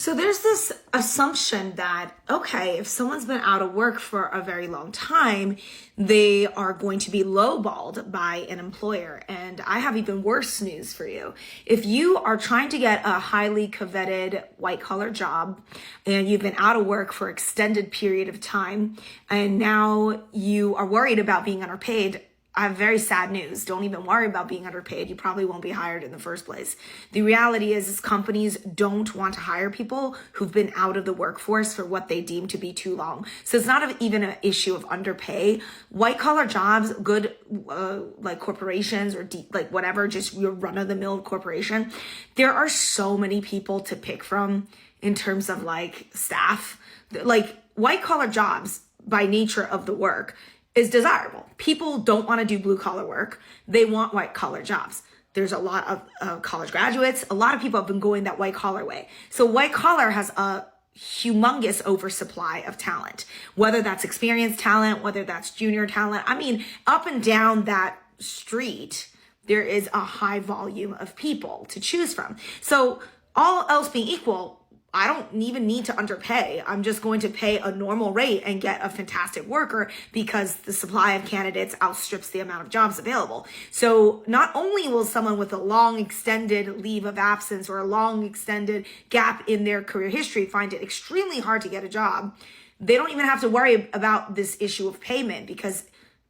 So there's this assumption that, okay, if someone's been out of work for a very long time, they are going to be lowballed by an employer. And I have even worse news for you. If you are trying to get a highly coveted white collar job and you've been out of work for an extended period of time, and now you are worried about being underpaid, I have very sad news. Don't even worry about being underpaid. You probably won't be hired in the first place. The reality is companies don't want to hire people who've been out of the workforce for what they deem to be too long. So it's not even an issue of underpay. White collar jobs, good like corporations or like whatever, just your run of the mill corporation. There are so many people to pick from in terms of like staff. Like white collar jobs by nature of the work is desirable. People don't want to do blue collar work. They want white collar jobs. There's a lot of college graduates. A lot of people have been going that white collar way. So white collar has a humongous oversupply of talent, whether that's experienced talent, whether that's junior talent. I mean, up and down that street, there is a high volume of people to choose from. So all else being equal, I don't even need to underpay. I'm just going to pay a normal rate and get a fantastic worker because the supply of candidates outstrips the amount of jobs available. So not only will someone with a long extended leave of absence or a long extended gap in their career history find it extremely hard to get a job, they don't even have to worry about this issue of payment because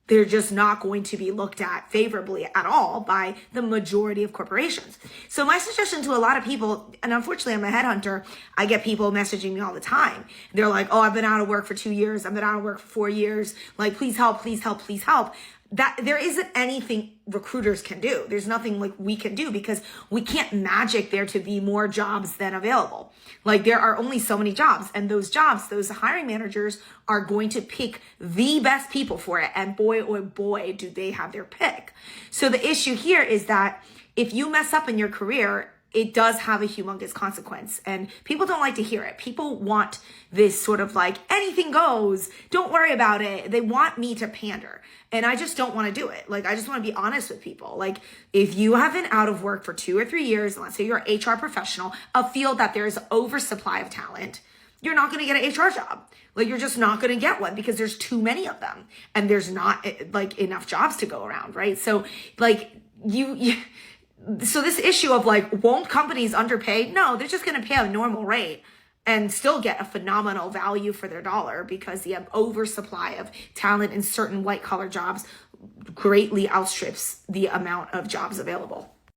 they're just not going to be looked at favorably at all by the majority of corporations. So my suggestion to a lot of people, and unfortunately I'm a headhunter, I get people messaging me all the time. They're like, oh, I've been out of work for 2 years. I've been out of work for 4 years. Like, please help, please help, please help. That there isn't anything recruiters can do. There's nothing like we can do because we can't magic there to be more jobs than available. Like there are only so many jobs, and those jobs, those hiring managers are going to pick the best people for it. And boy, oh boy, do they have their pick. So the issue here is that if you mess up in your career, it does have a humongous consequence, and people don't like to hear it. People want this sort of like anything goes, don't worry about it. They want me to pander, and I just don't want to do it. Like, I just want to be honest with people. Like, if you have been out of work for 2 or 3 years, let's say you're an HR professional, a field that there's oversupply of talent, you're not going to get an HR job. Like, you're just not going to get one because there's too many of them, and there's not like enough jobs to go around, right? So like so this issue of like, won't companies underpay? No, they're just going to pay a normal rate and still get a phenomenal value for their dollar because the oversupply of talent in certain white collar jobs greatly outstrips the amount of jobs available.